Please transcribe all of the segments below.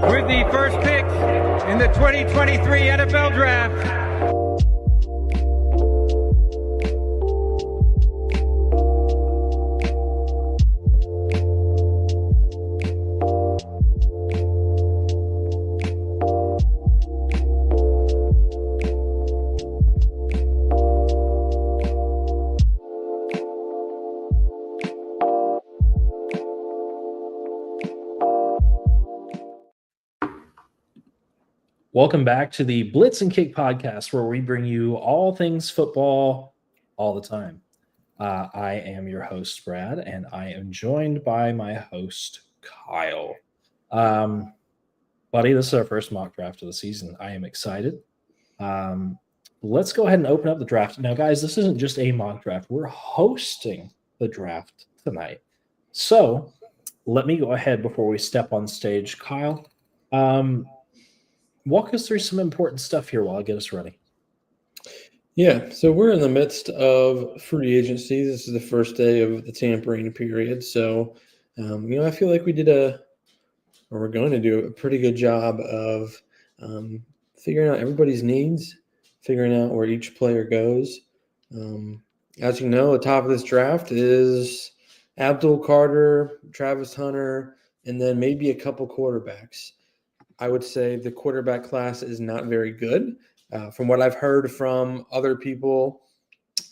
with the first pick in the 2023 NFL Draft. Welcome back to the Blitz and Kick podcast, where we bring you all things football all the time. I am your host, Brad, and I am joined by my host, Kyle. Buddy, this is our first mock draft of the season. I am excited. Let's go ahead and open up the draft. Now, guys, this isn't just a mock draft. We're hosting the draft tonight. So let me go ahead before we step on stage. Kyle, walk us through some important stuff here while I get us ready. Yeah, so we're in the midst of free agency. This is the first day of the tampering period. So, I feel like we're going to do a pretty good job of figuring out everybody's needs, figuring out where each player goes. As you know, the top of this draft is Abdul Carter, Travis Hunter, and then maybe a couple quarterbacks. I would say the quarterback class is not very good. From what I've heard from other people,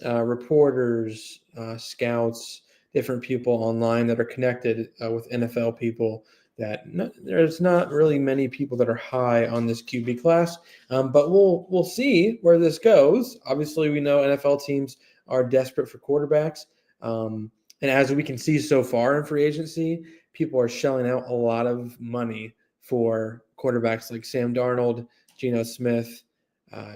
reporters, scouts, different people online that are connected with NFL people, there's not really many people that are high on this QB class. But we'll see where this goes. Obviously, we know NFL teams are desperate for quarterbacks. And as we can see so far in free agency, people are shelling out a lot of money for quarterbacks like Sam Darnold, Geno Smith.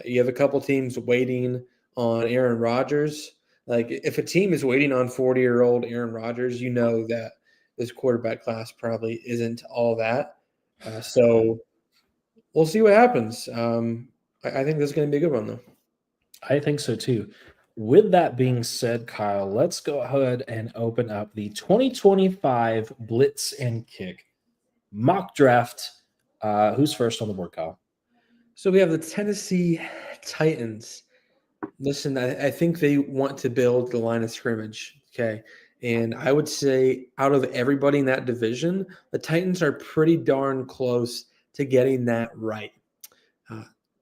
You have a couple teams waiting on Aaron Rodgers. Like, if a team is waiting on 40-year-old Aaron Rodgers, you know that this quarterback class probably isn't all that. So we'll see what happens. I think this is going to be a good one, though. I think so, too. With that being said, Kyle, let's go ahead and open up the 2025 Blitz and Kick mock draft. Who's first on the board, Kyle? So we have the Tennessee Titans. Listen, I think they want to build the line of scrimmage, okay? And I would say out of everybody in that division, the Titans are pretty darn close to getting that right.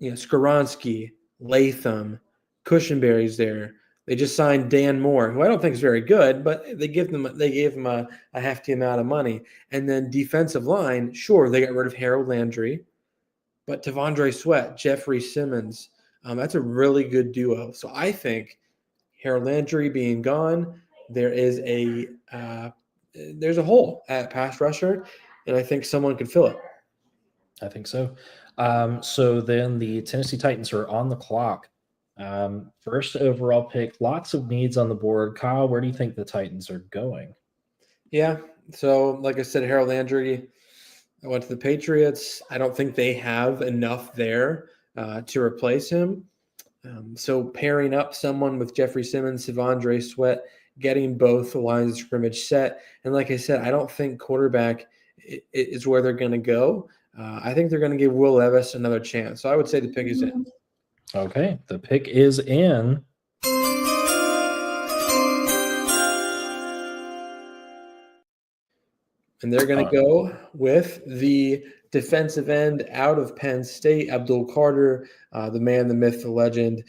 Skoronski, Latham, Cushenberry's there. They just signed Dan Moore, who I don't think is very good, but they gave him a hefty amount of money. And then defensive line, sure, they got rid of Harold Landry, but T'Vondre Sweat, Jeffrey Simmons, that's a really good duo. So I think Harold Landry being gone, there's a hole at pass rusher, and I think someone could fill it. I think so. So then the Tennessee Titans are on the clock. First overall pick, lots of needs on the board. Kyle, where do you think the Titans are going? Yeah, so like I said, Harold Landry, I went to the Patriots. I don't think they have enough there to replace him. So pairing up someone with Jeffrey Simmons, T'Vondre Sweat, getting both lines of scrimmage set. And like I said, I don't think quarterback is where they're going to go. I think they're going to give Will Levis another chance. So I would say the pick is in. Okay, the pick is in. And they're going to go with the defensive end out of Penn State, Abdul Carter, the man, the myth, the legend,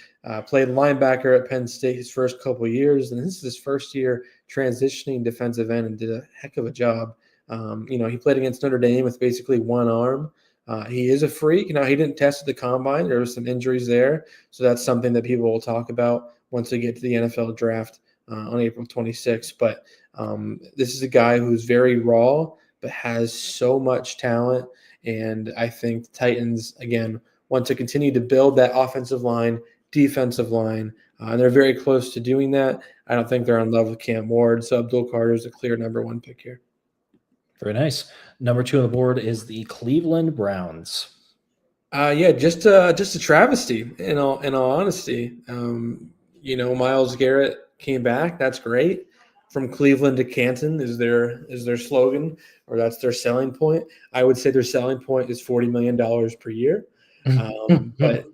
played linebacker at Penn State his first couple of years. And this is his first year transitioning defensive end and did a heck of a job. He played against Notre Dame with basically one arm. He is a freak. He didn't test at the combine. There were some injuries there. So that's something that people will talk about once we get to the NFL draft on April 26th. But this is a guy who's very raw, but has so much talent. And I think the Titans, again, want to continue to build that offensive line, defensive line. And they're very close to doing that. I don't think they're on level with Cam Ward. So Abdul Carter is a clear number one pick here. Very nice. Number 2 on the board is the Cleveland Browns. Just a travesty in all honesty. Myles Garrett came back. That's great. from Cleveland to Canton is their slogan, or that's their selling point. I would say their selling point is $40 million per year. But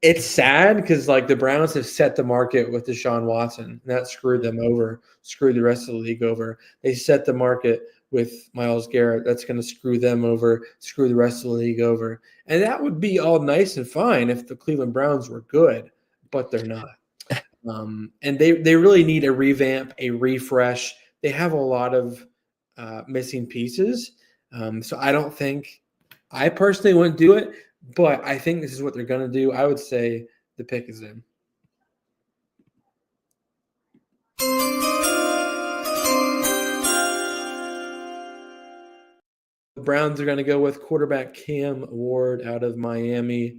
it's sad because like the Browns have set the market with Deshaun Watson, and that screwed them over, screwed the rest of the league over. They set the market with Myles Garrett. That's going to screw them over, screw the rest of the league over. And that would be all nice and fine if the Cleveland Browns were good, but they're not. And they really need a revamp, a refresh. They have a lot of missing pieces. So I personally wouldn't do it, but I think this is what they're going to do. I would say the pick is in. The Browns are going to go with quarterback Cam Ward out of Miami.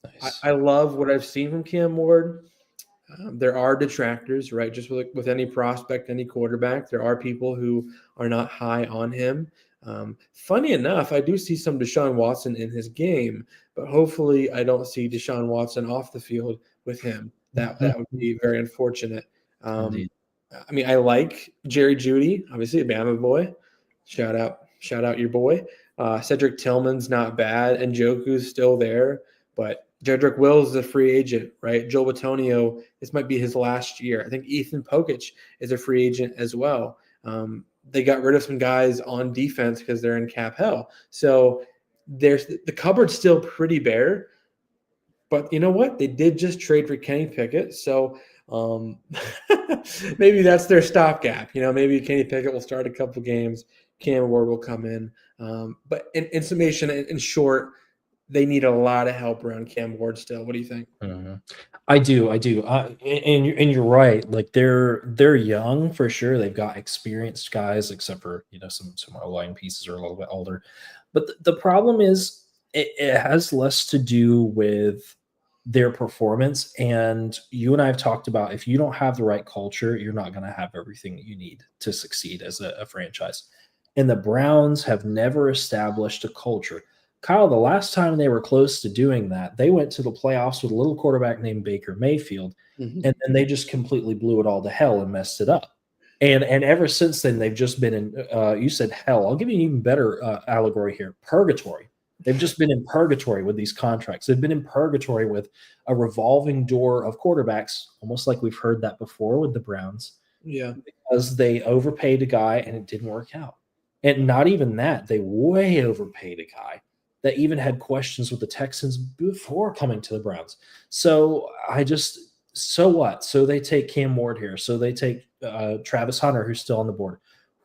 Nice. I love what I've seen from Cam Ward. There are detractors, right? Just with any prospect, any quarterback, there are people who are not high on him. Funny enough, I do see some Deshaun Watson in his game, but hopefully I don't see Deshaun Watson off the field with him. That would be very unfortunate. I mean, I like Jerry Jeudy, obviously a Bama boy. Shout out your boy. Cedric Tillman's not bad, and Njoku's still there, but Jedrick Wills is a free agent, right? Joel Bitonio, this might be his last year. I think Ethan Pokic is a free agent as well. They got rid of some guys on defense because they're in cap hell. So the cupboard's still pretty bare. But you know what? They did just trade for Kenny Pickett. So maybe that's their stopgap. Maybe Kenny Pickett will start a couple games. Cam Ward will come in. But in summation, in short, they need a lot of help around Cam Ward still. What do you think? Mm-hmm. I do. And you're right. Like they're young for sure. They've got experienced guys, except for some O-line pieces are a little bit older. But the problem is it has less to do with their performance. And you and I have talked about if you don't have the right culture, you're not going to have everything that you need to succeed as a franchise. And the Browns have never established a culture. Kyle, the last time they were close to doing that, they went to the playoffs with a little quarterback named Baker Mayfield, and then they just completely blew it all to hell and messed it up. And ever since then, they've just been in, you said hell. I'll give you an even better allegory here, purgatory. They've just been in purgatory with these contracts. They've been in purgatory with a revolving door of quarterbacks, almost like we've heard that before with the Browns. Yeah. Because they overpaid a guy and it didn't work out. And not even that, they way overpaid a guy that even had questions with the Texans before coming to the Browns. So so what? So they take Cam Ward here. So they take Travis Hunter, who's still on the board.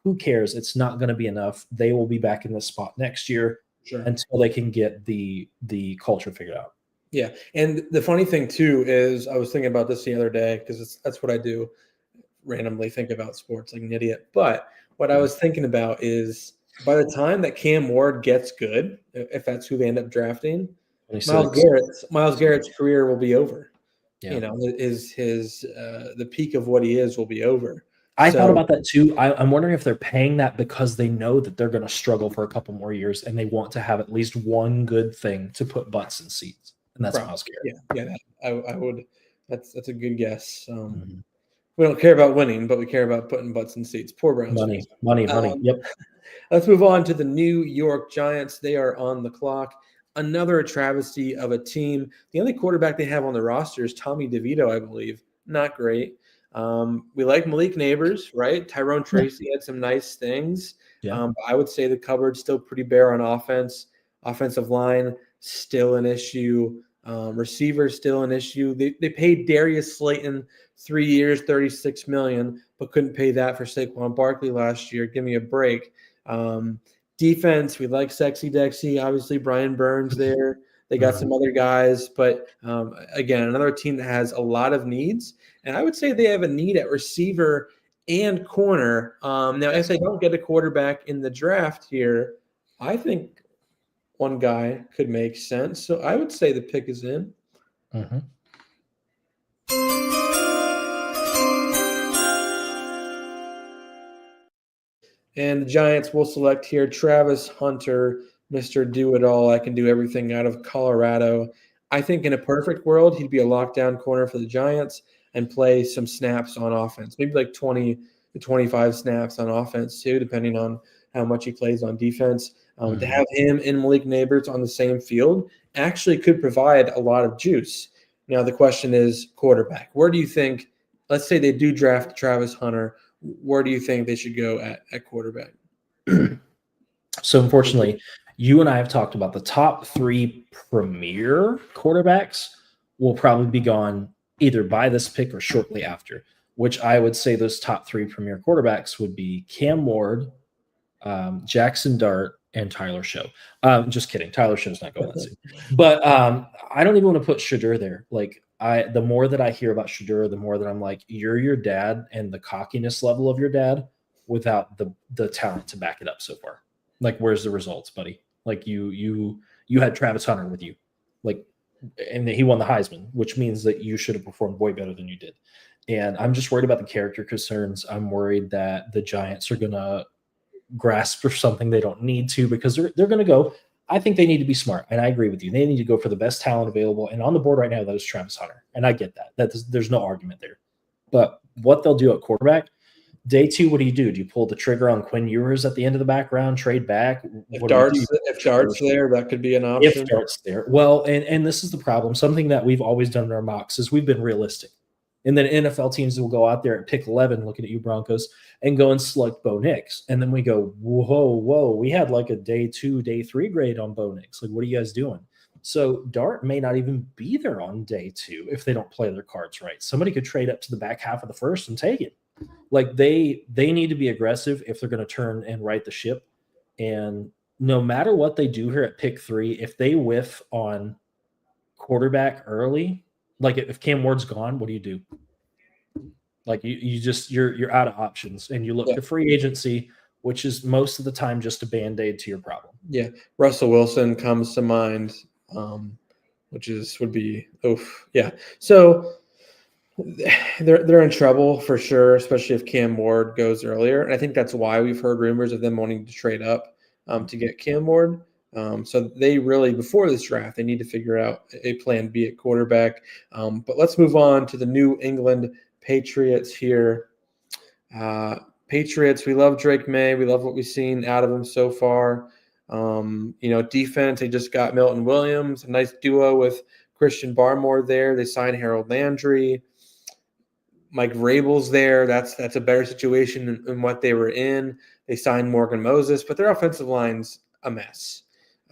Who cares? It's not going to be enough. They will be back in this spot next year until they can get the culture figured out. Yeah. And the funny thing, too, is I was thinking about this the other day because that's what I do, randomly think about sports like an idiot. But what I was thinking about is by the time that Cam Ward gets good, if that's who they end up drafting, Myles Garrett's career will be over. Yeah. His the peak of what he is will be over. I thought about that too. I'm wondering if they're paying that because they know that they're going to struggle for a couple more years and they want to have at least one good thing to put butts in seats, and that's Myles Garrett. Yeah, I would. That's a good guess. We don't care about winning, but we care about putting butts in seats. Poor Browns. Money. Yep. Let's move on to the New York Giants. They are on the clock. Another travesty of a team. The only quarterback they have on the roster is Tommy DeVito, I believe. Not great. We like Malik Neighbors, right? Tyrone Tracy had some nice things. Yeah. But I would say the cupboard's still pretty bare on offense. Offensive line, still an issue. Receivers, still an issue. They paid Darius Slayton 3 years, $36 million, but couldn't pay that for Saquon Barkley last year. Give me a break. Defense, we like Sexy Dexy. Obviously, Brian Burns there. They got some other guys, but again, another team that has a lot of needs. And I would say they have a need at receiver and corner. Now, if they don't get a quarterback in the draft here, I think one guy could make sense. So I would say the pick is in. Mm-hmm. And the Giants will select here Travis Hunter, Mr. Do-It-All. I can do everything out of Colorado. I think in a perfect world, he'd be a lockdown corner for the Giants and play some snaps on offense, maybe like 20 the 25 snaps on offense too, depending on how much he plays on defense. To have him and Malik Neighbors on the same field actually could provide a lot of juice. Now, the question is quarterback. Where do you think, let's say they do draft Travis Hunter, where do you think they should go at quarterback? So, unfortunately, you and I have talked about the top 3 premier quarterbacks will probably be gone either by this pick or shortly after, which I would say those top 3 premier quarterbacks would be Cam Ward, Jackson Dart, and Tyler Show. Just kidding. Tyler Show's not going that soon. But I don't even want to put Shedeur there. Like, the more that I hear about Shedeur, the more that I'm like, you're your dad and the cockiness level of your dad without the talent to back it up so far. Like, where's the results, buddy? Like, you had Travis Hunter with you. Like, and he won the Heisman, which means that you should have performed way better than you did. And I'm just worried about the character concerns. I'm worried that the Giants are going to grasp for something they don't need to, because they're going to go. I think they need to be smart, and I agree with you. They need to go for the best talent available, and on the board right now, that is Travis Hunter, and I get that. There's no argument there. But what they'll do at quarterback, day 2, what do? Do you pull the trigger on Quinn Ewers at the end of the back round, trade back? If Dart's there, that could be an option. If Dart's there. Well, and this is the problem. Something that we've always done in our mocks is we've been realistic. And then NFL teams will go out there at pick 11, looking at you Broncos, and go and select Bo Nix. And then we go, whoa, we had like a day 2, day 3 grade on Bo Nix. Like, what are you guys doing? So Dart may not even be there on day 2 if they don't play their cards right. Somebody could trade up to the back half of the first and take it. Like, they need to be aggressive if they're going to turn and right the ship. And no matter what they do here at pick 3, if they whiff on quarterback early, like if Cam Ward's gone, what do you do? Like, you're out of options, and you look to free agency, which is most of the time just a Band-Aid to your problem. Yeah. Russell Wilson comes to mind, would be oof. Yeah. So they're in trouble for sure, especially if Cam Ward goes earlier. And I think that's why we've heard rumors of them wanting to trade up to get Cam Ward. So they really, before this draft, they need to figure out a plan B at quarterback. But let's move on to the New England Patriots here. Patriots, we love Drake May. We love what we've seen out of him so far. Defense, they just got Milton Williams, a nice duo with Christian Barmore there. They signed Harold Landry. Mike Vrabel's there. That's a better situation than what they were in. They signed Morgan Moses, but their offensive line's a mess.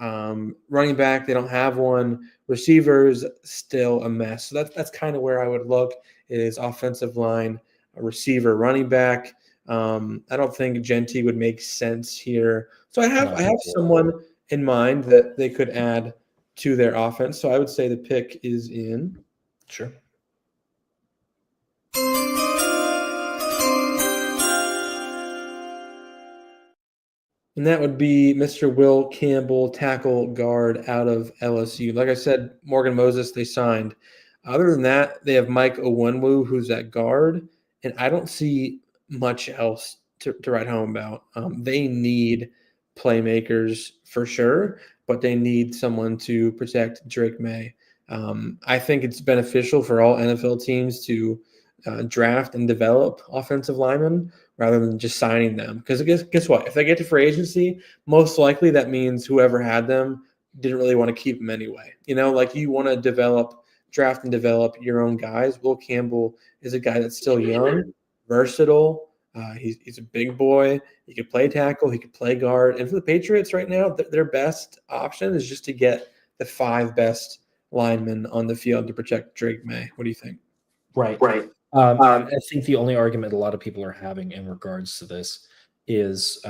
Running back, they don't have one. Receivers, still a mess. So that's kind of where I would look, is offensive line, a receiver, running back. I don't think Genty would make sense here. So I have someone in mind that they could add to their offense. So I would say the pick is in. Sure. And that would be Mr. Will Campbell, tackle guard out of LSU. Like I said, Morgan Moses they signed. Other than that, they have Mike Onwenu, who's at guard. And I don't see much else to write home about. They need playmakers for sure, but they need someone to protect Drake May. I think it's beneficial for all NFL teams to draft and develop offensive linemen rather than just signing them. Because guess what? If they get to free agency, most likely that means whoever had them didn't really want to keep them anyway. You want to draft and develop your own guys. Will Campbell is a guy that's still young, versatile. He's a big boy. He could play tackle. He could play guard. And for the Patriots right now, their best option is just to get the 5 best linemen on the field to protect Drake May. What do you think? Right. I think the only argument a lot of people are having in regards to this is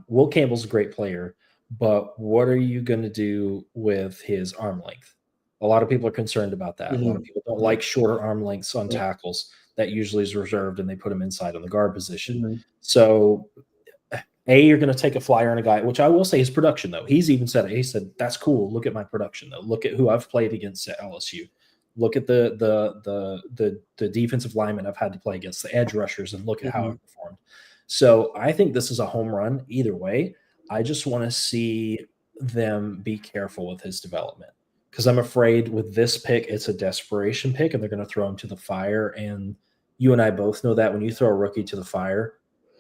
Will Campbell's a great player, but what are you going to do with his arm length? A lot of people are concerned about that. Mm-hmm. A lot of people don't like shorter arm lengths on tackles. That usually is reserved, and they put him inside on the guard position. Mm-hmm. So, you're going to take a flyer on a guy, which I will say his production, though. He's even said it. He said, that's cool. Look at my production, though. Look at who I've played against at LSU. Look at the defensive linemen I've had to play against, the edge rushers, and look at how I've performed. So I think this is a home run either way. I just want to see them be careful with his development, because I'm afraid with this pick, it's a desperation pick, and they're going to throw him to the fire. And you and I both know that when you throw a rookie to the fire,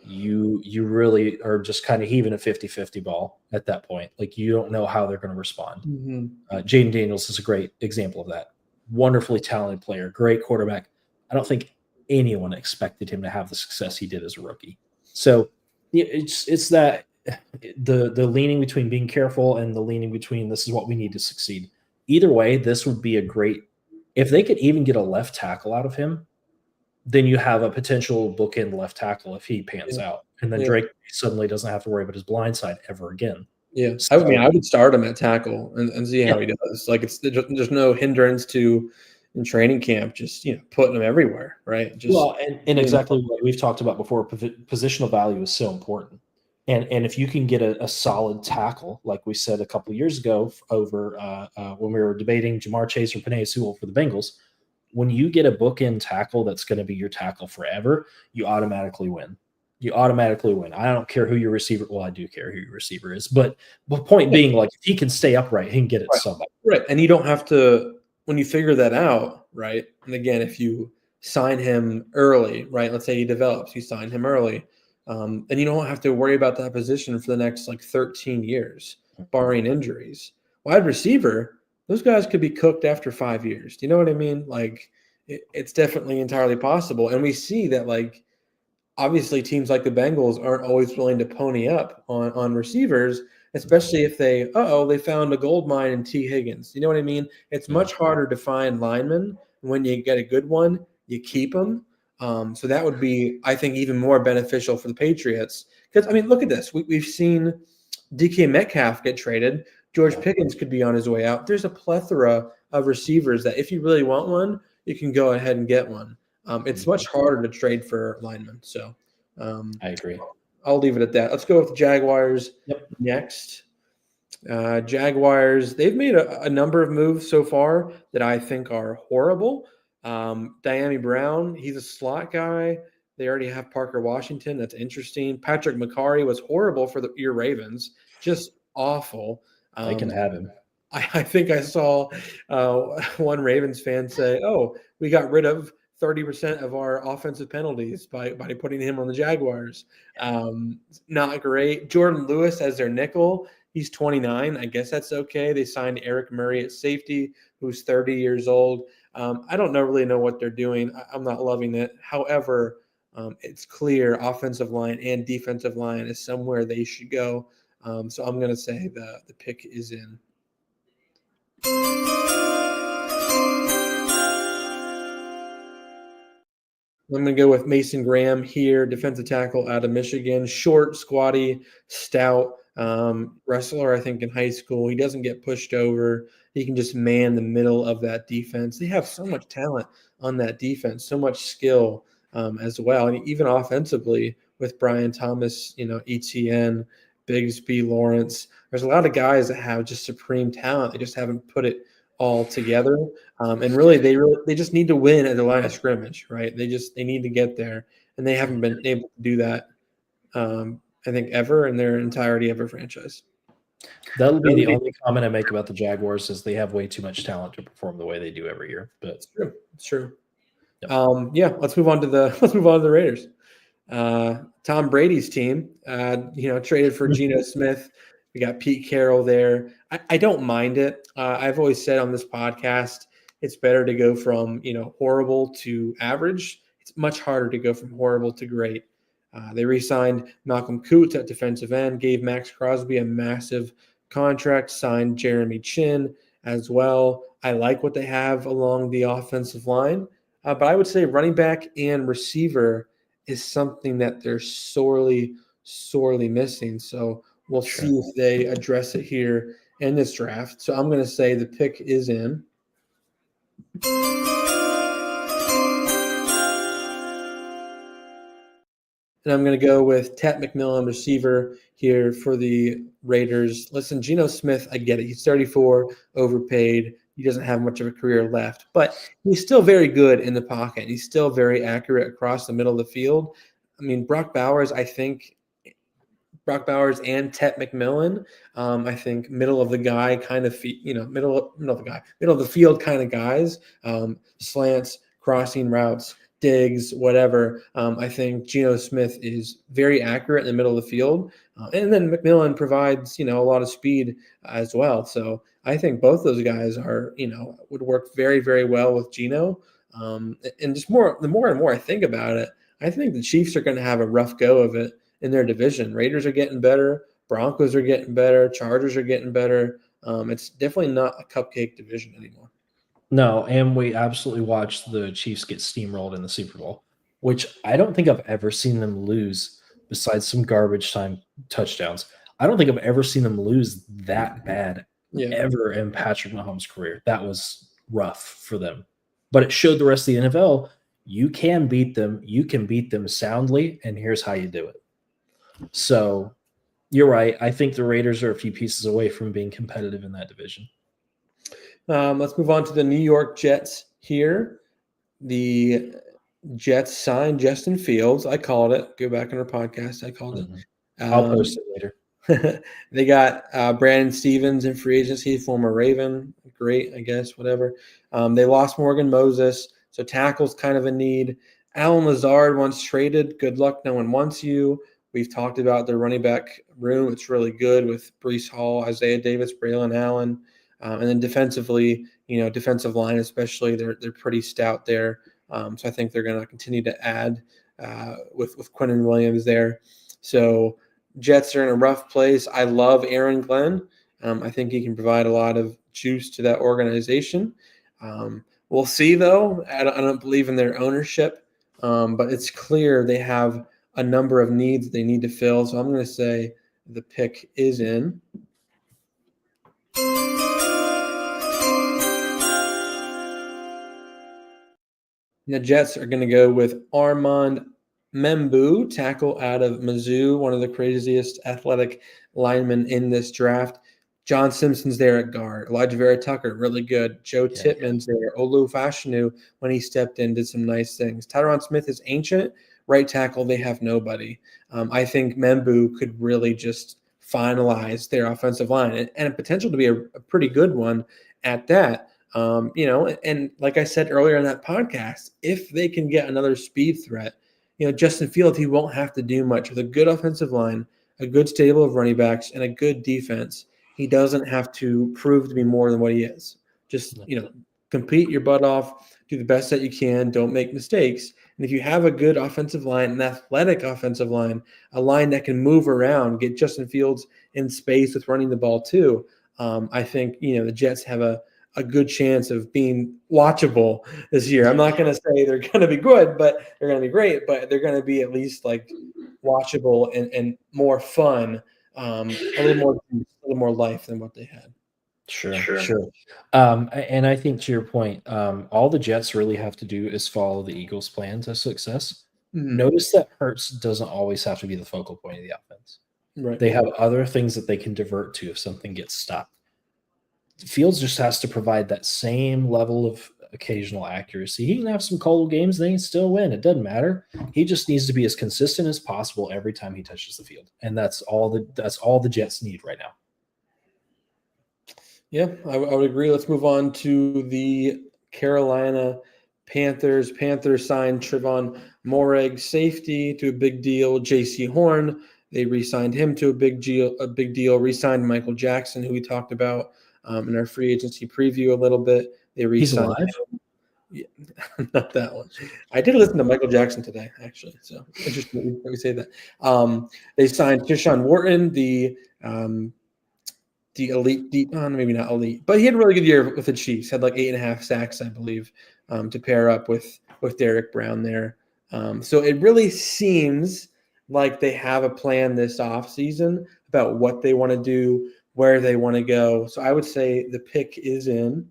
you really are just kind of heaving a 50-50 ball at that point. Like, you don't know how they're going to respond. Jaden Daniels is a great example of that. Wonderfully talented player, great quarterback. I don't think anyone expected him to have the success he did as a rookie. So it's that the leaning between being careful and the leaning between this is what we need to succeed. Either way, this would be a great – if they could even get a left tackle out of him, then you have a potential bookend left tackle if he pans out. And then Drake suddenly doesn't have to worry about his blind side ever again. Yeah. So, I would start him at tackle and see how he does. Like, there's no hindrance to in training camp, just, putting them everywhere, right? And exactly what we've talked about before, positional value is so important. And if you can get a solid tackle, like we said a couple of years ago over when we were debating Jamar Chase or Penei Sewell for the Bengals, when you get a bookend tackle that's going to be your tackle forever, you automatically win. I don't care who your receiver – well, I do care who your receiver is. But the point being, like, if he can stay upright, he can get it somewhere. Right. And you don't have to – when you figure that out, right, and again, if you sign him early, right, let's say he develops, you sign him early, and you don't have to worry about that position for the next, 13 years, barring injuries. Wide receiver, those guys could be cooked after 5 years. Do you know what I mean? Like, it's definitely entirely possible. And we see that, obviously teams like the Bengals aren't always willing to pony up on receivers, especially if they found a gold mine in T. Higgins. You know what I mean? It's much harder to find linemen. When you get a good one, you keep them. So that would be, I think, even more beneficial for the Patriots. Because, look at this. We've seen DK Metcalf get traded. George Pickens could be on his way out. There's a plethora of receivers that if you really want one, you can go ahead and get one. It's much harder to trade for linemen. So I agree. I'll leave it at that. Let's go with the Jaguars next. Jaguars, they've made a number of moves so far that I think are horrible. Diami Brown, he's a slot guy. They already have Parker Washington. That's interesting. Patrick McCarry was horrible for your Ravens. Just awful. They can have him. I think I saw one Ravens fan say, we got rid of 30% of our offensive penalties by putting him on the Jaguars. Not great. Jordan Lewis as their nickel. He's 29. I guess that's okay. They signed Eric Murray at safety, who's 30 years old. I don't really know what they're doing. I'm not loving it. However, it's clear offensive line and defensive line is somewhere they should go. So I'm going to say the pick is in. I'm going to go with Mason Graham here, defensive tackle out of Michigan. Short, squatty, stout wrestler, I think, in high school. He doesn't get pushed over. He can just man the middle of that defense. They have so much talent on that defense, so much skill as well. And even offensively with Brian Thomas, ETN, Bigsby, Lawrence. There's a lot of guys that have just supreme talent. They just haven't put it all together. And really, they just need to win at the line of scrimmage, right? They need to get there. And they haven't been able to do that, I think, ever in their entirety of their franchise. That'll be the only comment I make about the Jaguars is they have way too much talent to perform the way they do every year. But it's true. Yep. Let's move on to the Raiders. Tom Brady's team, traded for Geno Smith. We got Pete Carroll there. I don't mind it. I've always said on this podcast, it's better to go from, horrible to average. It's much harder to go from horrible to great. They re-signed Malcolm Coots at defensive end, gave Max Crosby a massive contract, signed Jeremy Chin as well. I like what they have along the offensive line, but I would say running back and receiver is something that they're sorely missing. So we'll see if they address it here in this draft. So I'm going to say the pick is in. And I'm going to go with Tat McMillan, receiver here for the Raiders. Listen, Geno Smith, I get it. He's 34, overpaid. He doesn't have much of a career left, but he's still very good in the pocket. He's still very accurate across the middle of the field. Brock Bowers and Tet McMillan, I think middle of the guy kind of, middle of the field kind of guys, slants, crossing routes, Diggs, whatever. I think Geno Smith is very accurate in the middle of the field. And then McMillan provides, a lot of speed as well. So I think both those guys are, would work very, very well with Geno. And just the more and more I think about it, I think the Chiefs are going to have a rough go of it in their division. Raiders are getting better. Broncos are getting better. Chargers are getting better. It's definitely not a cupcake division anymore. No, and we absolutely watched the Chiefs get steamrolled in the Super Bowl, which I don't think I've ever seen them lose besides some garbage time touchdowns. I don't think I've ever seen them lose that bad ever in Patrick Mahomes' career. That was rough for them. But it showed the rest of the NFL, you can beat them. You can beat them soundly, and here's how you do it. So you're right. I think the Raiders are a few pieces away from being competitive in that division. Let's move on to the New York Jets here. The Jets signed Justin Fields. I called it. Go back on our podcast. I called it. I'll post it later. They got Brandon Stevens in free agency, former Raven. Great, I guess, whatever. They lost Morgan Moses, so tackle's kind of a need. Alan Lazard once traded. Good luck. No one wants you. We've talked about their running back room. It's really good with Breece Hall, Isaiah Davis, Braylon Allen. And then defensively, defensive line especially, they're pretty stout there. So I think they're going to continue to add with Quinnen Williams there. So Jets are in a rough place. I love Aaron Glenn. I think he can provide a lot of juice to that organization. We'll see, though. I don't believe in their ownership, but it's clear they have a number of needs they need to fill. So I'm going to say the pick is in. The Jets are going to go with Armand Membu, tackle out of Mizzou, one of the craziest athletic linemen in this draft. John Simpson's there at guard. Elijah Vera Tucker, really good. Joe Tippmann's there. Olu Fashanu, when he stepped in, did some nice things. Tyron Smith is ancient. Right tackle, they have nobody. I think Membu could really just finalize their offensive line and a potential to be a pretty good one at that. And like I said earlier in that podcast, if they can get another speed threat, Justin Fields, he won't have to do much. With a good offensive line, a good stable of running backs, and a good defense, he doesn't have to prove to be more than what he is. Just, compete your butt off, do the best that you can, don't make mistakes. And if you have a good offensive line, an athletic offensive line, a line that can move around, get Justin Fields in space with running the ball too, I think, the Jets have a good chance of being watchable this year. I'm not going to say they're going to be good, but they're going to be great, but they're going to be at least like watchable and more fun, a little more life than what they had. Sure. And I think to your point, all the Jets really have to do is follow the Eagles' plan to success. Mm-hmm. Notice that Hurts doesn't always have to be the focal point of the offense. Right. They have other things that they can divert to if something gets stopped. Fields just has to provide that same level of occasional accuracy. He can have some cold games, they can still win. It doesn't matter. He just needs to be as consistent as possible every time he touches the field. And that's all the Jets need right now. Yeah, I would agree. Let's move on to the Carolina Panthers. Panthers signed Trevon Moehrig, safety, to a big deal. J.C. Horn, they re-signed him to a big deal. Re-signed Michael Jackson, who we talked about in our free agency preview a little bit. They re-signed him. Yeah, not that one. I did listen to Michael Jackson today, actually. So interesting that we say that. They signed Deshaun Wharton, the elite, maybe not elite, but he had a really good year with the Chiefs. Had like 8.5 sacks, I believe, to pair up with Derek Brown there. So it really seems like they have a plan this offseason about what they want to do, where they want to go. So I would say the pick is in.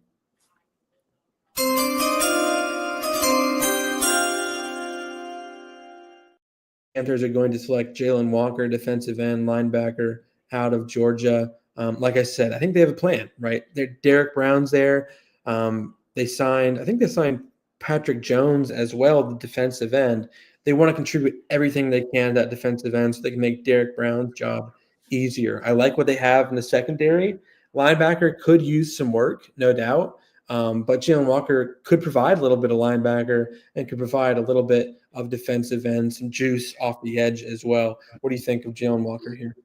Panthers are going to select Jalen Walker, defensive end, linebacker out of Georgia. Like I said, I think they have a plan, right? Derek Brown's there. They signed Patrick Jones as well, the defensive end. They want to contribute everything they can to that defensive end so they can make Derek Brown's job easier. I like what they have in the secondary. Linebacker could use some work, no doubt. But Jalen Walker could provide a little bit of linebacker and could provide a little bit of defensive end, some juice off the edge as well. What do you think of Jalen Walker here?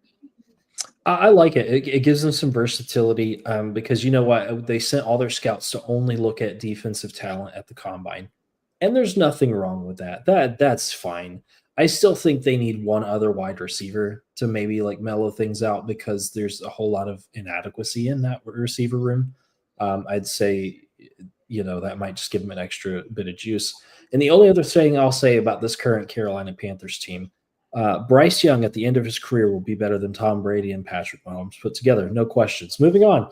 I like it. It gives them some versatility because you know what? They sent all their scouts to only look at defensive talent at the combine. And there's nothing wrong with that. That's fine. I still think they need one other wide receiver to maybe like mellow things out because there's a whole lot of inadequacy in that receiver room. I'd say, that might just give them an extra bit of juice. And the only other thing I'll say about this current Carolina Panthers team, Bryce Young at the end of his career will be better than Tom Brady and Patrick Mahomes put together. No questions. Moving on.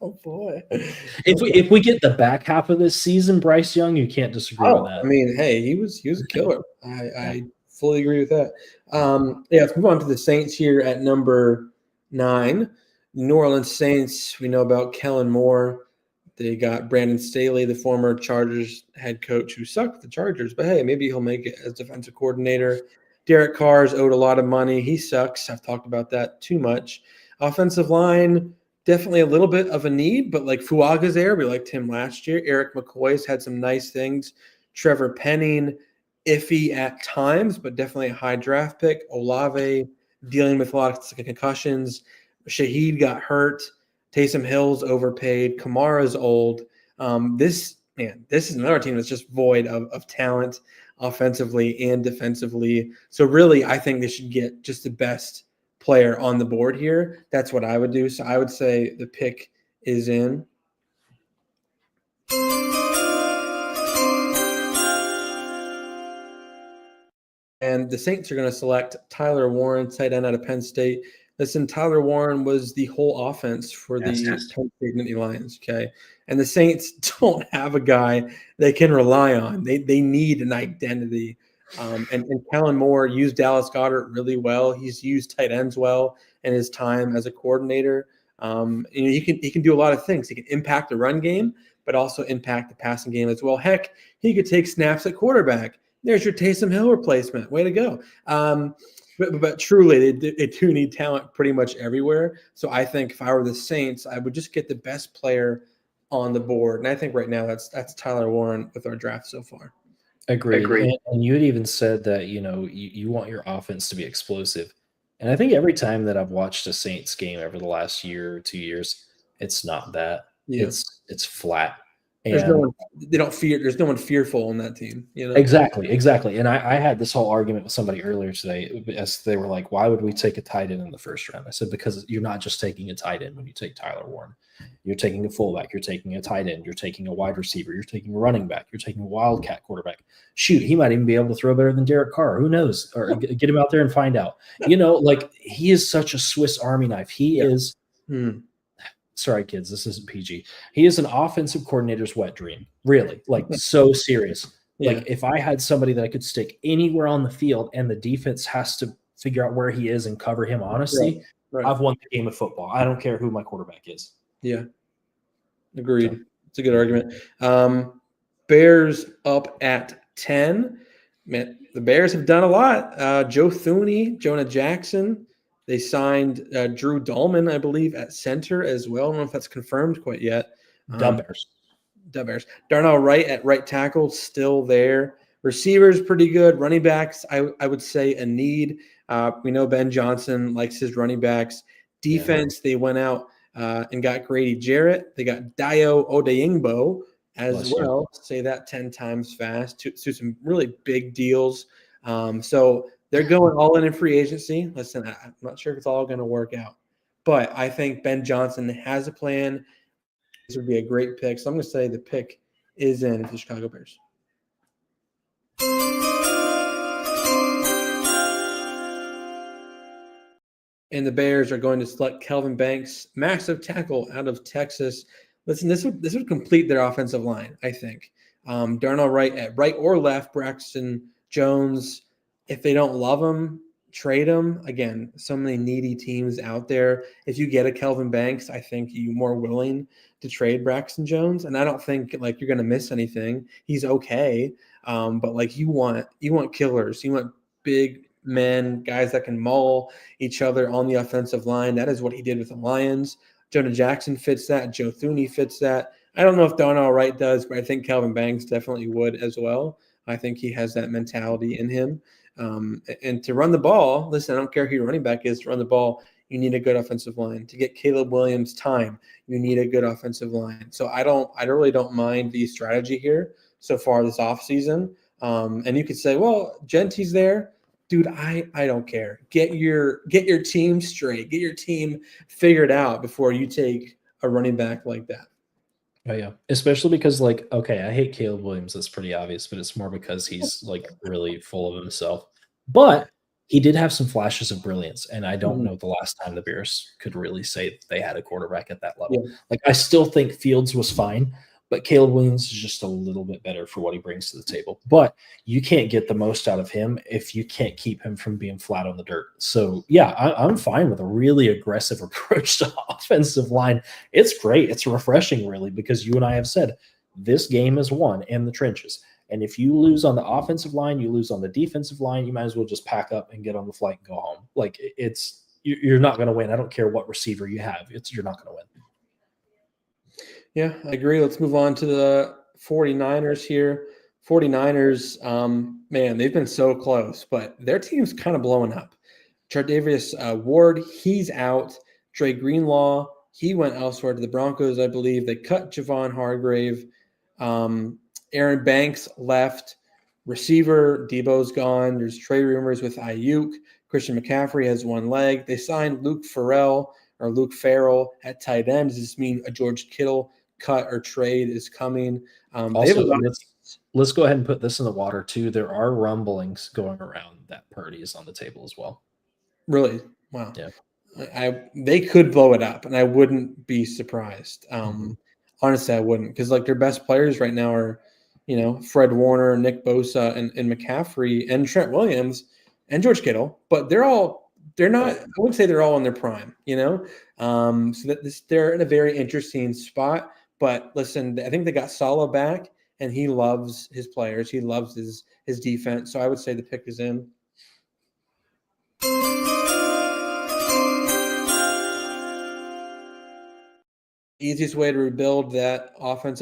Oh boy! If we get the back half of this season, Bryce Young, you can't disagree with that. I mean, hey, he was a killer. I fully agree with that. Let's move on to the Saints here at number 9. New Orleans Saints. We know about Kellen Moore. They got Brandon Staley, the former Chargers head coach who sucked at the Chargers, but hey, maybe he'll make it as defensive coordinator. Derek Carr's owed a lot of money. He sucks. I've talked about that too much. Offensive line, definitely a little bit of a need, but like Fuaga's there. We liked him last year. Eric McCoy's had some nice things. Trevor Penning, iffy at times, but definitely a high draft pick. Olave dealing with a lot of concussions. Shaheed got hurt. Taysom Hill's overpaid. Kamara's old. This is another team that's just void of talent offensively and defensively. So really, I think they should get just the best player on the board here. That's what I would do. So I would say the pick is in. And the Saints are going to select Tyler Warren, tight end out of Penn State. Listen, Tyler Warren was the whole offense for the Penn State Nittany Lions, okay? And the Saints don't have a guy they can rely on. They need an identity. And Kellen Moore used Dallas Goedert really well. He's used tight ends well in his time as a coordinator. He can do a lot of things. He can impact the run game, but also impact the passing game as well. Heck, he could take snaps at quarterback. There's your Taysom Hill replacement. Way to go. But truly, they do need talent pretty much everywhere. So I think if I were the Saints, I would just get the best player on the board. And I think right now that's Tyler Warren with our draft so far. Agreed. And you had even said that, you want your offense to be explosive. And I think every time that I've watched a Saints game over the last year or 2 years, it's not that. Yeah. It's flat. There's no one fearful on that team. Exactly. And I had this whole argument with somebody earlier today as they were like, why would we take a tight end in the first round? I said, because you're not just taking a tight end when you take Tyler Warren. You're taking a fullback. You're taking a tight end. You're taking a wide receiver. You're taking a running back. You're taking a wildcat quarterback. Shoot, he might even be able to throw better than Derek Carr. Who knows? Or get him out there and find out. He is such a Swiss Army knife. He is sorry, kids, this isn't PG. He is an offensive coordinator's wet dream. Really, so serious. Yeah. Like if I had somebody that I could stick anywhere on the field and the defense has to figure out where he is and cover him honestly, right. I've won the game of football. I don't care who my quarterback is. Yeah. Agreed. So. It's a good argument. Bears up at 10. Man, the Bears have done a lot. Joe Thuney, Jonah Jackson. They signed Drew Dahlman, I believe, at center as well. I don't know if that's confirmed quite yet. Bears. Darnell Wright at right tackle, still there. Receivers, pretty good. Running backs, I would say a need. We know Ben Johnson likes his running backs. Defense, They went out and got Grady Jarrett. They got Dayo Odeyingbo as well. Say that 10 times fast to some really big deals. So they're going all in free agency. Listen, I'm not sure if it's all going to work out, but I think Ben Johnson has a plan. This would be a great pick. So I'm going to say the pick is in the Chicago Bears. And the Bears are going to select Kelvin Banks, massive tackle out of Texas. Listen, this would complete their offensive line, I think. Darnell Wright at right or left, Braxton Jones. If they don't love him, trade him. Again, so many needy teams out there. If you get a Kelvin Banks, I think you're more willing to trade Braxton Jones. And I don't think you're going to miss anything. He's okay, but you want killers. You want big men, guys that can maul each other on the offensive line. That is what he did with the Lions. Jonah Jackson fits that. Joe Thuney fits that. I don't know if Darnell Wright does, but I think Calvin Banks definitely would as well. I think he has that mentality in him. And to run the ball, listen, I don't care who your running back is, to run the ball, you need a good offensive line. To get Caleb Williams time, you need a good offensive line. So I really don't mind the strategy here so far this offseason. And you could say, well, Genty's there. Dude, I don't care. Get your team straight. Get your team figured out before you take a running back like that. Oh yeah, especially because okay, I hate Caleb Williams. That's pretty obvious, but it's more because he's really full of himself. But he did have some flashes of brilliance, and I don't know the last time the Bears could really say that they had a quarterback at that level. Yeah. I still think Fields was fine, but Caleb Williams is just a little bit better for what he brings to the table. But you can't get the most out of him if you can't keep him from being flat on the dirt. So, yeah, I'm fine with a really aggressive approach to offensive line. It's great. It's refreshing, really, because you and I have said this game is won in the trenches. And if you lose on the offensive line, you lose on the defensive line, you might as well just pack up and get on the flight and go home. You're not going to win. I don't care what receiver you have. You're not going to win. Yeah, I agree. Let's move on to the 49ers here. 49ers, man, they've been so close, but their team's kind of blowing up. Chardavius Ward, he's out. Dre Greenlaw, he went elsewhere to the Broncos, I believe. They cut Javon Hargrave. Aaron Banks left. Receiver, Debo's gone. There's trade rumors with Ayuk. Christian McCaffrey has one leg. They signed Luke Farrell at tight end. Does this mean a George Kittle cut or trade is coming? Also, let's go ahead and put this in the water too. There are rumblings going around that Purdy is on the table as well. Really? Wow. Yeah. They could blow it up, and I wouldn't be surprised. Honestly, I wouldn't, because their best players right now are, Fred Warner, Nick Bosa, and McCaffrey, and Trent Williams, and George Kittle. But they're not. I wouldn't say they're all in their prime. So they're in a very interesting spot. But listen, I think they got Saleh back, and he loves his players. He loves his defense. So I would say the pick is in. Easiest way to rebuild that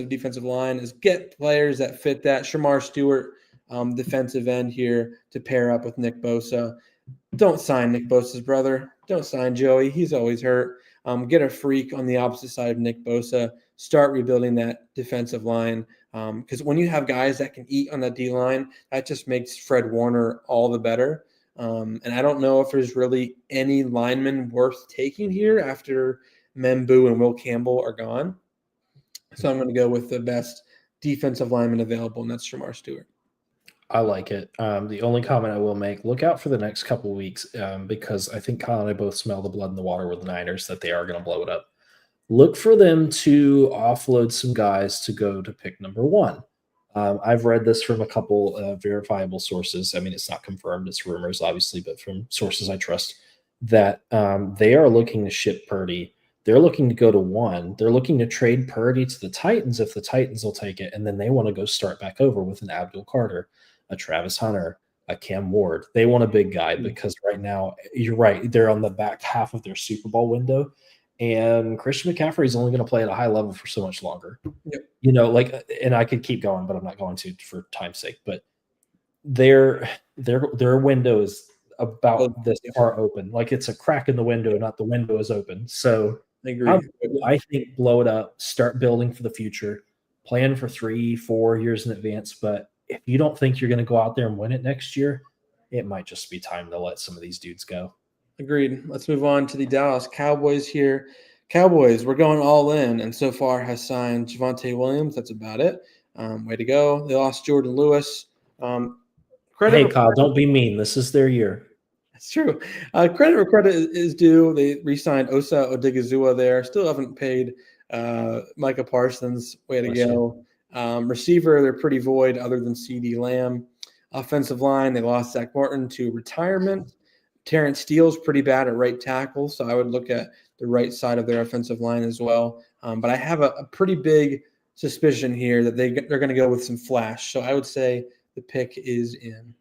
defensive line is get players that fit that. Shamar Stewart, defensive end here, to pair up with Nick Bosa. Don't sign Nick Bosa's brother. Don't sign Joey. He's always hurt. Get a freak on the opposite side of Nick Bosa. Start rebuilding that defensive line. Because when you have guys that can eat on that D-line, that just makes Fred Warner all the better. And I don't know if there's really any lineman worth taking here after Membu and Will Campbell are gone. So I'm going to go with the best defensive lineman available, and that's Shamar Stewart. I like it. The only comment I will make, look out for the next couple of weeks because I think Kyle and I both smell the blood in the water with the Niners that they are going to blow it up. Look for them to offload some guys to go to pick number 1. I've read this from a couple verifiable sources. I mean, it's not confirmed. It's rumors, obviously, but from sources I trust that they are looking to ship Purdy. They're looking to go to 1. They're looking to trade Purdy to the Titans if the Titans will take it, and then they want to go start back over with an Abdul Carter, a Travis Hunter, a Cam Ward. They want a big guy because right now, you're right, they're on the back half of their Super Bowl window, and Christian McCaffrey is only going to play at a high level for so much longer. Yep. And I could keep going, but I'm not going to for time's sake. But their window is about this far open. It's a crack in the window, not the window is open. So I agree. I think blow it up, start building for the future, plan for 3-4 years in advance. But if you don't think you're going to go out there and win it next year, it might just be time to let some of these dudes go. Agreed. Let's move on to the Dallas Cowboys here. Cowboys, we're going all in, and so far has signed Javonte Williams. That's about it. Way to go. They lost Jordan Lewis. Hey, Kyle, don't be mean. This is their year. That's true. Credit where credit is due. They re-signed Osa Odigizua there. Still haven't paid Micah Parsons. Way to go. Receiver, they're pretty void other than CeeDee Lamb. Offensive line, they lost Zach Martin to retirement. Terrence Steele's pretty bad at right tackle, so I would look at the right side of their offensive line as well. But I have a pretty big suspicion here that they're going to go with some flash. So I would say the pick is in.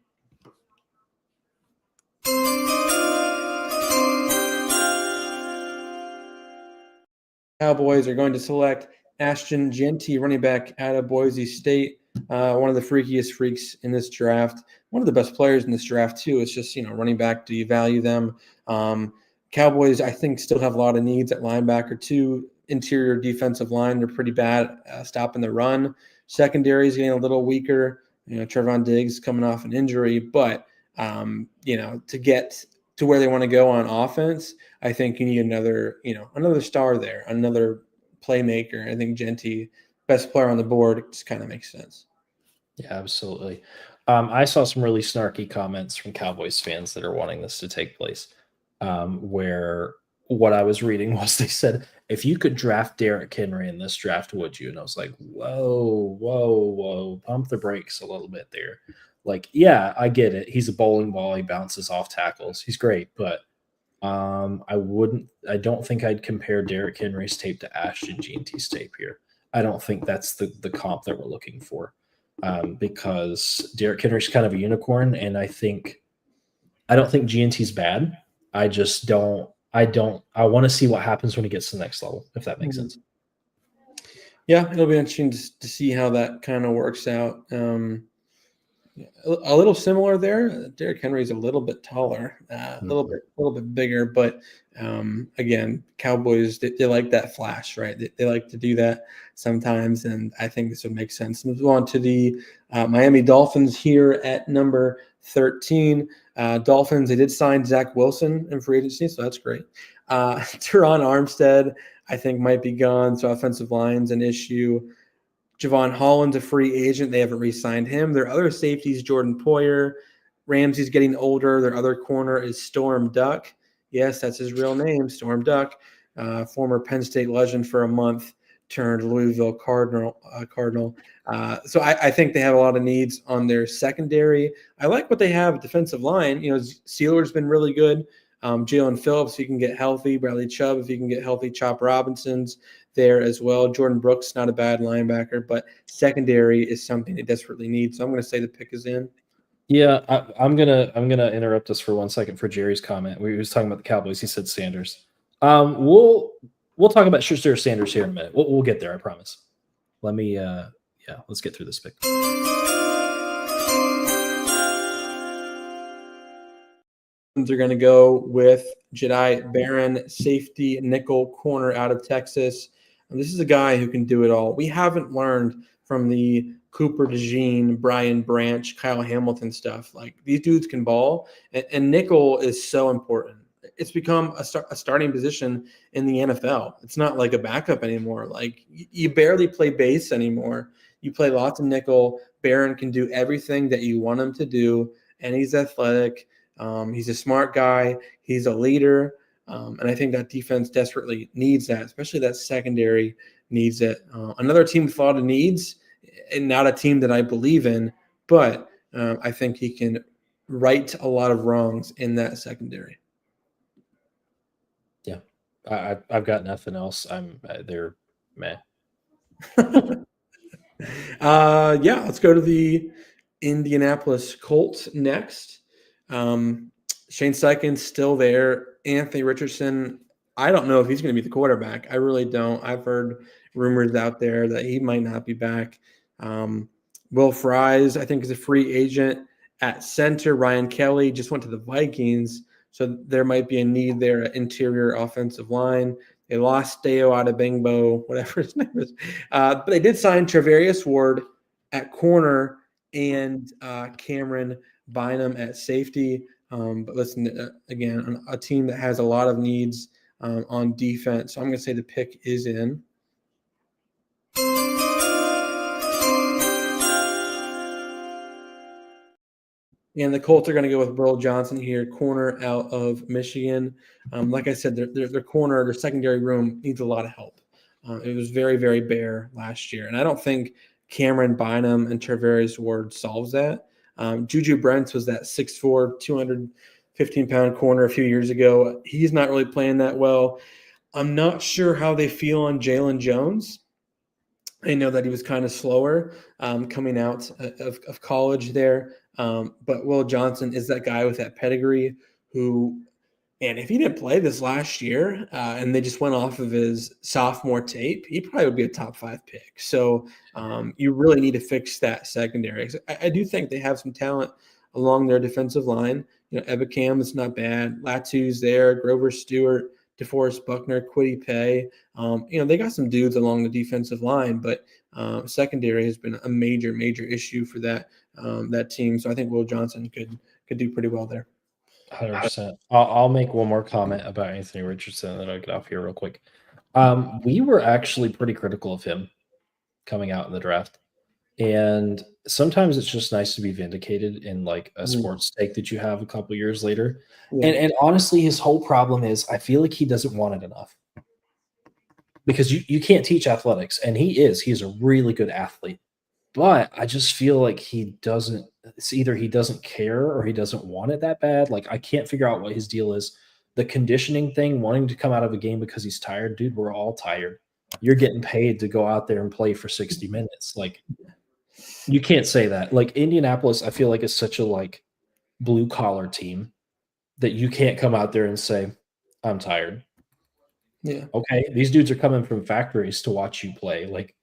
Cowboys are going to select Ashton Jeanty, running back out of Boise State. One of the freakiest freaks in this draft. One of the best players in this draft, too. It's just, running back, do you value them? Cowboys, I think, still have a lot of needs at linebacker, too. Interior defensive line, they're pretty bad stopping the run. Secondary is getting a little weaker. Trevon Diggs coming off an injury. But, to get to where they want to go on offense, I think you need another star there, another playmaker. I think Jeanty, best player on the board, just kind of makes sense. Yeah, absolutely. I saw some really snarky comments from Cowboys fans that are wanting this to take place, where what I was reading was they said, if you could draft Derrick Henry in this draft, would you? And I was like, whoa, pump the brakes a little bit there. Like, yeah, I get it. He's a bowling ball. He bounces off tackles. He's great, but I don't think I'd compare Derrick Henry's tape to Ashton Jeanty's tape here. I don't think that's the comp that we're looking for, because Derrick Henry's kind of a unicorn, and I don't think Jeanty's bad. I just don't. I want to see what happens when he gets to the next level, if that makes sense. Yeah, it'll be interesting to see how that kind of works out. A little similar there. Derrick Henry's a little bit taller, a little bit bigger, but again, Cowboys they like that flash, right? They like to do that sometimes, and I think this would make sense. Move on to the Miami Dolphins here at number 13. Dolphins, they did sign Zach Wilson in free agency, so that's great. Teron Armstead, I think, might be gone, so offensive line's an issue. Javon Holland's a free agent. They haven't re-signed him. Their other safeties, Jordan Poyer. Ramsey's getting older. Their other corner is Storm Duck. Yes, that's his real name, Storm Duck. Former Penn State legend for a month, turned Louisville Cardinal. So I think they have a lot of needs on their secondary. I like what they have at defensive line. Steeler's been really good. Jalen Phillips, if he can get healthy. Bradley Chubb, if he can get healthy. Chop Robinson's there as well. Jordan Brooks, not a bad linebacker, but secondary is something they desperately need. So I'm going to say the pick is in. Yeah, I'm gonna interrupt us for 1 second for Jerry's comment. We was talking about the Cowboys. He said Sanders. We'll talk about Shazier Sanders here in a minute. We'll get there, I promise. Let me let's get through this pick. They're going to go with Jedi Barron, safety, nickel, corner out of Texas. And this is a guy who can do it all. We haven't learned from the Cooper DeJean, Brian Branch, Kyle Hamilton stuff. Like, these dudes can ball, and nickel is so important. It's become a starting position in the NFL. It's not like a backup anymore. Like, you barely play base anymore. You play lots of nickel. Barron can do everything that you want him to do, and he's athletic. He's a smart guy. He's a leader. And I think that defense desperately needs that, especially that secondary needs it. Another team with a lot of needs, and not a team that I believe in, but I think he can right a lot of wrongs in that secondary. Yeah, I've got nothing else. They're meh. Let's go to the Indianapolis Colts next. Shane Steichen's still there. Anthony Richardson, I don't know if he's going to be the quarterback. I really don't. I've heard rumors out there that he might not be back. Will Fries, I think, is a free agent at center. Ryan Kelly just went to the Vikings, so there might be a need there at interior offensive line. They lost Deo Adebingbo, whatever his name is. But they did sign Travarius Ward at corner and Cameron Bynum at safety. But listen, again, a team that has a lot of needs on defense. So I'm going to say the pick is in. And the Colts are going to go with Will Johnson here, corner out of Michigan. Like I said, their corner, their secondary room needs a lot of help. It was very, very bare last year. And I don't think Cameron Bynum and Travarius Ward solves that. Juju Brents was that 6'4", 215-pound corner a few years ago. He's not really playing that well. I'm not sure how they feel on Jalen Jones. I know that he was kind of slower coming out of college there. But Will Johnson is that guy with that pedigree who And if he didn't play this last year and they just went off of his sophomore tape, he probably would be a top 5 pick. So you really need to fix that secondary. I do think they have some talent along their defensive line. Ebicam is not bad. Latu's there, Grover Stewart, DeForest Buckner, Kwity Paye. They got some dudes along the defensive line, but secondary has been a major, major issue for that team. So I think Will Johnson could do pretty well there. 100%. I'll make one more comment about Anthony Richardson, and then I'll get off here real quick. We were actually pretty critical of him coming out in the draft. And sometimes it's just nice to be vindicated in like a sports take that you have a couple years later. Yeah. And honestly, his whole problem is I feel like he doesn't want it enough. Because you can't teach athletics, and he's a really good athlete. But I just feel like it's either he doesn't care or he doesn't want it that bad. Like, I can't figure out what his deal is. The conditioning thing, wanting to come out of a game because he's tired, dude, we're all tired. You're getting paid to go out there and play for 60 minutes. Like, you can't say that. Like, Indianapolis, I feel like is such a like blue collar team that you can't come out there and say, I'm tired. Yeah. Okay. These dudes are coming from factories to watch you play. Like,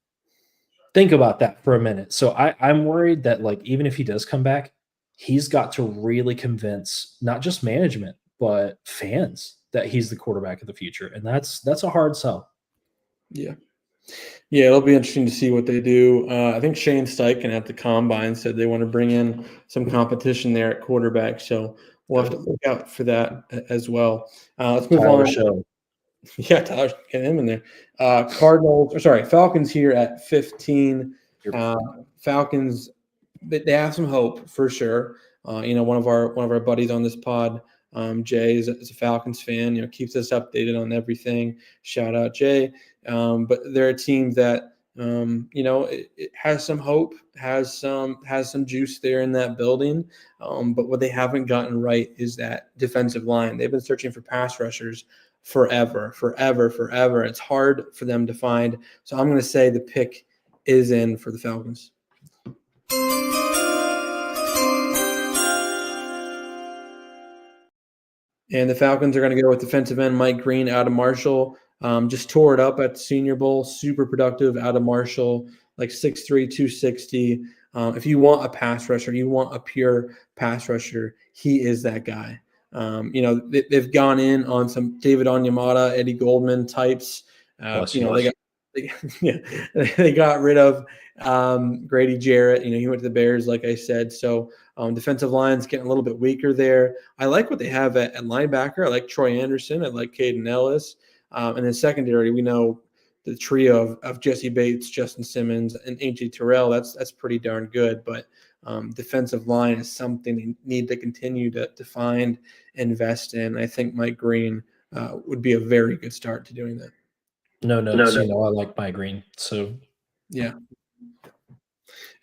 think about that for a minute. So I'm worried that like, even if he does come back, he's got to really convince not just management, but fans that he's the quarterback of the future. And that's a hard sell. Yeah. Yeah, it'll be interesting to see what they do. I think Shane Steichen at the Combine said they want to bring in some competition there at quarterback. So we'll have to look out for that as well. Let's move on. Show. Yeah, Tyler, get him in there. Falcons here at 15. Falcons, they have some hope for sure. One of our buddies on this pod, Jay, is a Falcons fan. Keeps us updated on everything. Shout out Jay. But they're a team that it has some hope, has some juice there in that building. But what they haven't gotten right is that defensive line. They've been searching for pass rushers forever. It's hard for them to find. So I'm going to say the pick is in for the Falcons. And the Falcons are going to go with defensive end Mike Green out of Marshall. Just tore it up at the Senior Bowl. Super productive out of Marshall, like 6'3", 260. If you want a pass rusher, you want a pure pass rusher, he is that guy. They've gone in on some David Onyemata, Eddie Goldman types. They got rid of Grady Jarrett. He went to the Bears, like I said. So defensive line's getting a little bit weaker there. I like what they have at linebacker. I like Troy Anderson. I like Caden Ellis. And then secondary, we know the trio of Jesse Bates, Justin Simmons, and A.J. Terrell. That's pretty darn good. But defensive line is something they need to continue to find, invest in. I think Mike Green would be a very good start to doing that. No. I like Mike Green. So, yeah.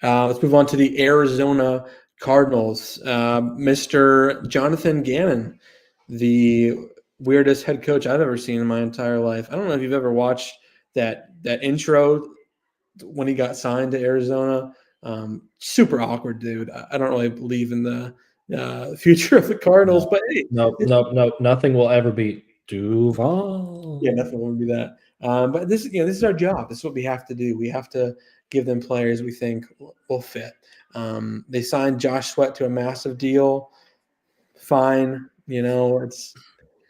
Let's move on to the Arizona Cardinals. Mr. Jonathan Gannon, the weirdest head coach I've ever seen in my entire life. I don't know if you've ever watched that intro when he got signed to Arizona. Super awkward, dude. I don't really believe in the future of the Cardinals, but hey, no, nothing will ever beat Duval. Yeah, nothing will be that. But this is our job. This is what we have to do. We have to give them players we think will fit. They signed Josh Sweat to a massive deal. Fine,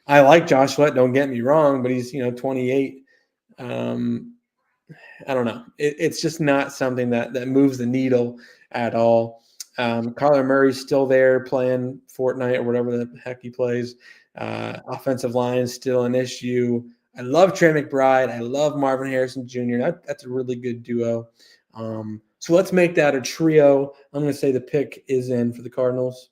I like Josh Sweat. Don't get me wrong, but he's 28. I don't know. It's just not something that moves the needle at all. Kyler Murray's still there playing Fortnite or whatever the heck he plays. Offensive line is still an issue. I love Trey McBride. I love Marvin Harrison Jr. That's a really good duo. So let's make that a trio. I'm going to say the pick is in for the Cardinals.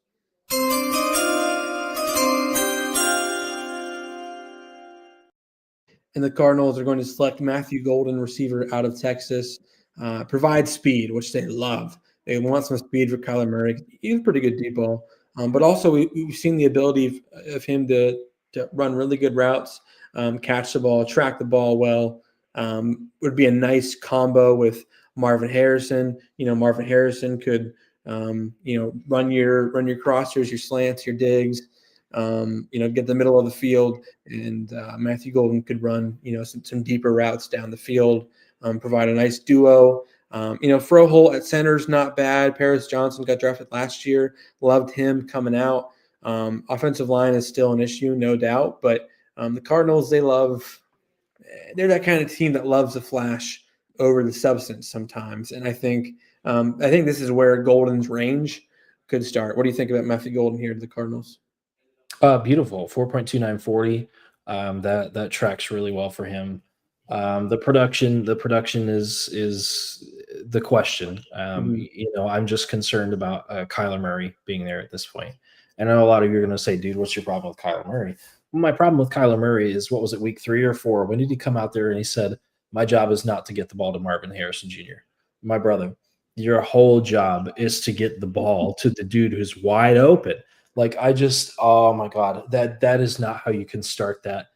And the Cardinals are going to select Matthew Golden, receiver out of Texas. Provide speed, which they love. They want some speed for Kyler Murray. He's a pretty good deep ball. But also we've seen the ability of him to run really good routes, catch the ball, track the ball well. Would be a nice combo with Marvin Harrison. Marvin Harrison could, run your crossers, your slants, your digs. get the middle of the field, and Matthew Golden could run, some deeper routes down the field, provide a nice duo. Froholt at center is not bad. Paris Johnson got drafted last year. Loved him coming out. Offensive line is still an issue, no doubt, but the Cardinals, they're that kind of team that loves the flash over the substance sometimes. And I think this is where Golden's range could start. What do you think about Matthew Golden here to the Cardinals? Beautiful. 4.2940. That tracks really well for him. The production is the question. I'm just concerned about Kyler Murray being there at this point. And I know a lot of you are going to say, dude, what's your problem with Kyler Murray? Well, my problem with Kyler Murray is, what was it, week 3 or 4? When did he come out there and he said, my job is not to get the ball to Marvin Harrison Jr.? My brother, your whole job is to get the ball to the dude who's wide open. Oh my God, that is not how you can start that.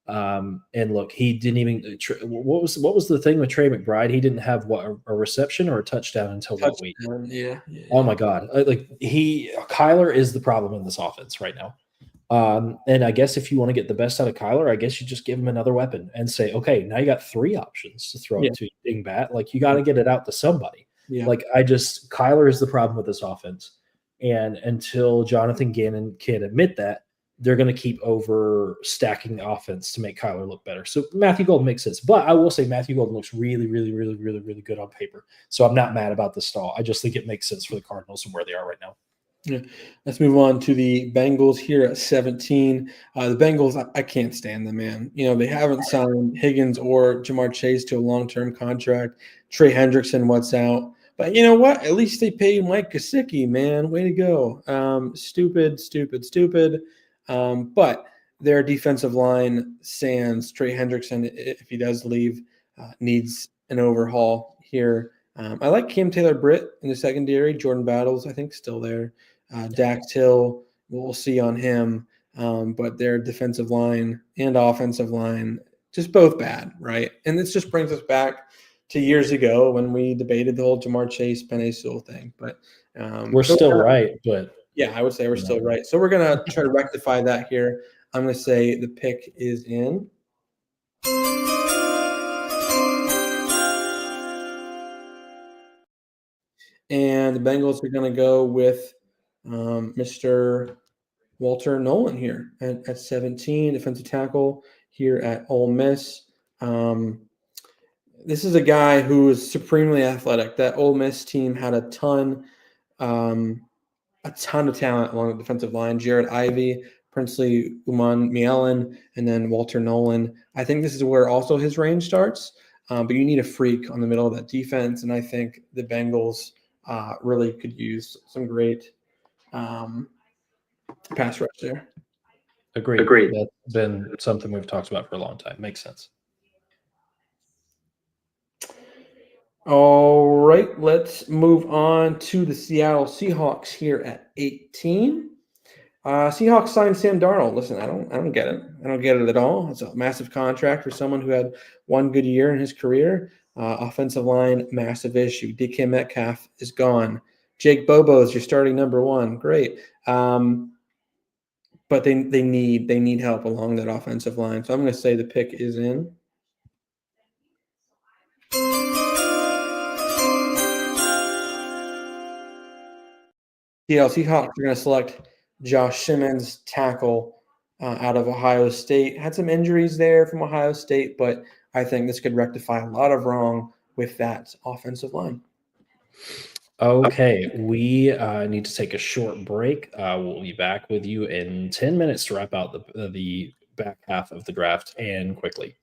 And look, he didn't even. What was the thing with Trey McBride? He didn't have a reception or a touchdown until what week? Yeah. Oh my God, Kyler is the problem in this offense right now. And I guess if you want to get the best out of Kyler, I guess you just give him another weapon and say, okay, now you got 3 options to throw it to Dingbat. You got to get it out to somebody. Yeah. Kyler is the problem with this offense. And until Jonathan Gannon can admit that, they're going to keep over stacking the offense to make Kyler look better. So Matthew Golden makes sense. But I will say Matthew Golden looks really, really, really, really, really good on paper. So I'm not mad about the stall. I just think it makes sense for the Cardinals and where they are right now. Yeah. Let's move on to the Bengals here at 17. The Bengals, I can't stand them, man. They haven't signed Higgins or Jamar Chase to a long-term contract. Trey Hendrickson, what's out? But you know what? At least they paid Mike Gesicki, man. Way to go. Stupid. But their defensive line, sans Trey Hendrickson, if he does leave, needs an overhaul here. I like Cam Taylor-Britt in the secondary. Jordan Battles, I think, still there. Dax Hill, we'll see on him. But their defensive line and offensive line, just both bad, right? And this just brings us back to years ago when we debated the whole Jamar Chase, Penei Sewell thing. But we're still right, but yeah, I would say we're still right. So we're going to try to rectify that here. I'm going to say the pick is in. And the Bengals are going to go with Mr. Walter Nolan here at 17, defensive tackle here at Ole Miss. This is a guy who is supremely athletic. That Ole Miss team had a ton of talent along the defensive line. Jared Ivey, Princely Uman-Mielen, and then Walter Nolan. I think this is where also his range starts, but you need a freak on the middle of that defense, and I think the Bengals really could use some great pass rush there. Agreed. That's been something we've talked about for a long time. Makes sense. All right, let's move on to the Seattle Seahawks here at 18. Seahawks signed Sam Darnold. Listen, I don't get it. I don't get it at all. It's a massive contract for someone who had one good year in his career. Offensive line, massive issue. DK Metcalf is gone. Jake Bobo is your starting number 1. Great. But they need help along that offensive line. So I'm going to say the pick is in. Seahawks are going to select Josh Simmons, tackle out of Ohio State. Had some injuries there from Ohio State, but I think this could rectify a lot of wrong with that offensive line. Okay, we need to take a short break. We'll be back with you in 10 minutes to wrap out the back half of the draft and quickly.